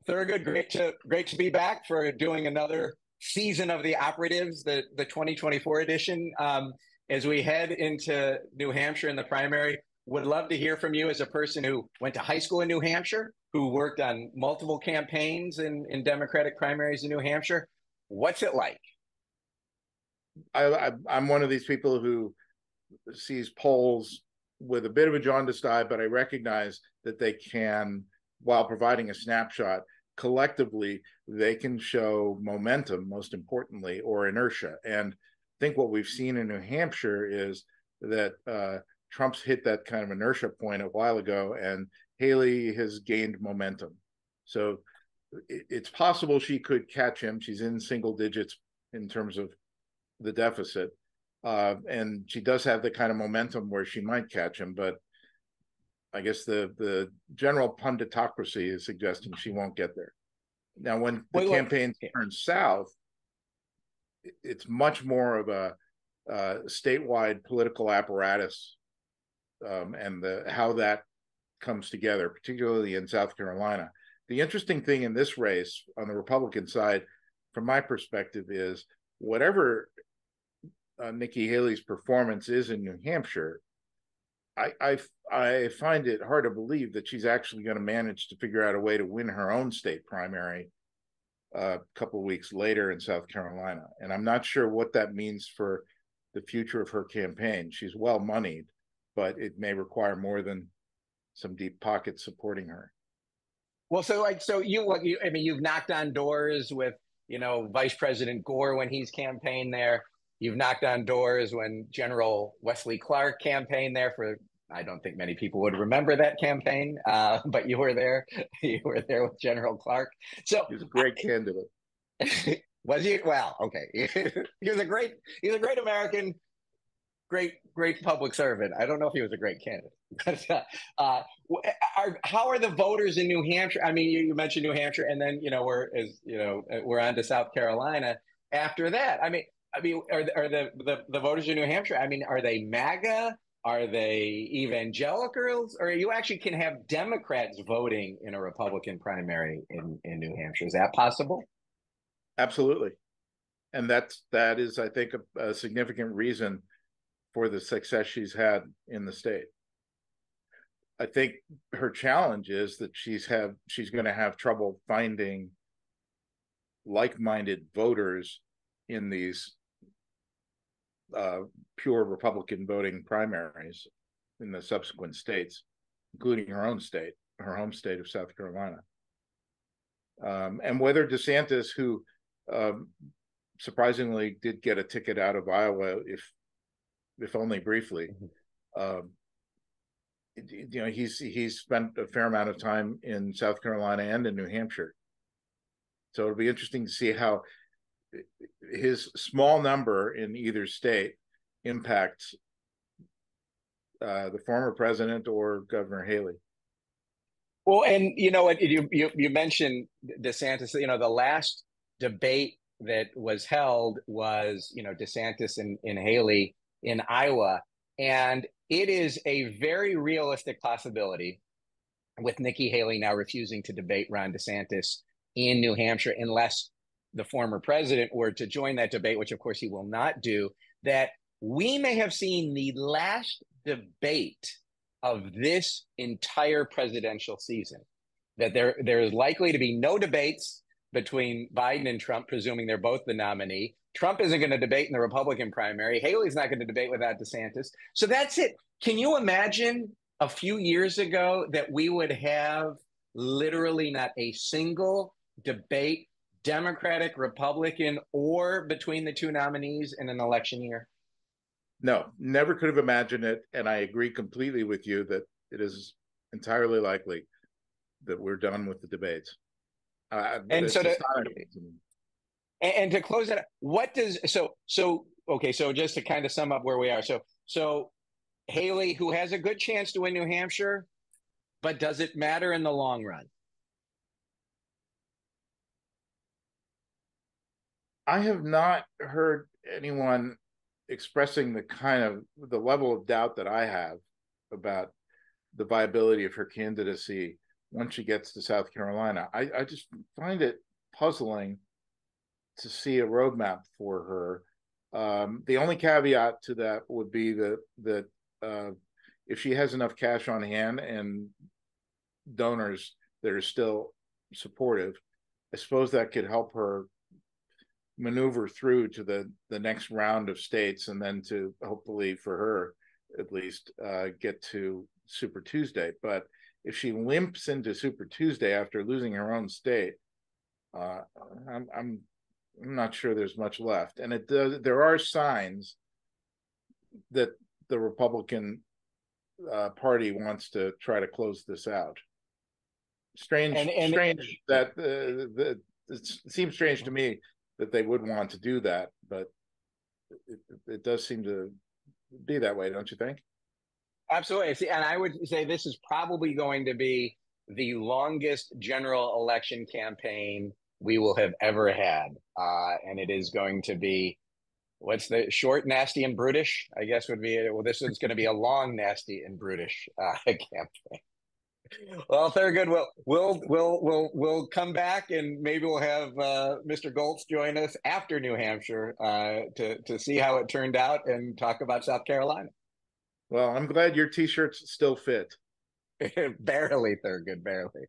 Thurgood, great to be back for doing another season of the Operatives, the 2024 edition. As we head into New Hampshire in the primary, would love to hear from you as a person who went to high school in New Hampshire, who worked on multiple campaigns in Democratic primaries in New Hampshire. What's it like? I'm one of these people who sees polls with a bit of a jaundiced eye, but I recognize that they can, while providing a snapshot, collectively, they can show momentum, most importantly, or inertia. And I think what we've seen in New Hampshire is that Trump's hit that kind of inertia point a while ago, and Haley has gained momentum. So it's possible she could catch him. She's in single digits in terms of the deficit. And she does have the kind of momentum where she might catch him, but I guess the general punditocracy is suggesting she won't get there. Now, when the campaign turns south, it's much more of a statewide political apparatus, and how that comes together, particularly in South Carolina. The interesting thing in this race on the Republican side, from my perspective, is whatever Nikki Haley's performance is in New Hampshire, I find it hard to believe that she's actually going to manage to figure out a way to win her own state primary a couple of weeks later in South Carolina. And I'm not sure what that means for the future of her campaign. She's well moneyed, but it may require more than some deep pockets supporting her. Well, you've knocked on doors with, Vice President Gore when he's campaigned there. You've knocked on doors when General Wesley Clark campaigned there for, I don't think many people would remember that campaign, but you were there. You were there with General Clark. So he was a great candidate. Was he? Well, okay. He was a great American, great public servant. I don't know if he was a great candidate. How are the voters in New Hampshire? I mean, you mentioned New Hampshire, and then we're on to South Carolina after that. I mean, are the voters in New Hampshire? I mean, are they MAGA? Are they evangelicals? Or you actually can have Democrats voting in a Republican primary in New Hampshire? Is that possible? Absolutely, and that is, I think, a significant reason for the success she's had in the state. I think her challenge is that she's going to have trouble finding like-minded voters in these pure Republican voting primaries in the subsequent states, including her home state of South Carolina. And whether DeSantis, who surprisingly did get a ticket out of Iowa, if only briefly, he's spent a fair amount of time in South Carolina and in New Hampshire. So it'll be interesting to see how his small number in either state impacts the former president or Governor Haley. Well, and you mentioned DeSantis. The last debate that was held was DeSantis and Haley in Iowa, and it is a very realistic possibility with Nikki Haley now refusing to debate Ron DeSantis in New Hampshire unless the former president were to join that debate, which of course he will not do, that we may have seen the last debate of this entire presidential season, that there is likely to be no debates between Biden and Trump, presuming they're both the nominee. Trump isn't going to debate in the Republican primary. Haley's not going to debate without DeSantis. So that's it. Can you imagine a few years ago that we would have literally not a single debate, Democratic, Republican, or between the two nominees in an election year? No, never could have imagined it. And I agree completely with you that it is entirely likely that we're done with the debates. And to close it, so just to kind of sum up where we are. So Haley, who has a good chance to win New Hampshire, but does it matter in the long run? I have not heard anyone expressing the level of doubt that I have about the viability of her candidacy once she gets to South Carolina. I just find it puzzling to see a roadmap for her. The only caveat to that would be that if she has enough cash on hand and donors that are still supportive, I suppose that could help her maneuver through to the next round of states, and then to hopefully for her at least get to Super Tuesday. But if she limps into Super Tuesday after losing her own state, uh, I'm not sure there's much left. And there are signs that the Republican Party wants to try to close this out. And Strange that it seems strange to me that they would want to do that, but it does seem to be that way, don't you think? absolutely. And I would say this is probably going to be the longest general election campaign we will have ever had. And it is going to be, what's the short, nasty, and brutish? I guess would be, well, this one's going to be a long, nasty, and brutish campaign. Well, Thurgood, we'll come back, and maybe we'll have Mr. Goltz join us after New Hampshire to see how it turned out and talk about South Carolina. Well, I'm glad your t-shirts still fit. Barely, Thurgood, barely.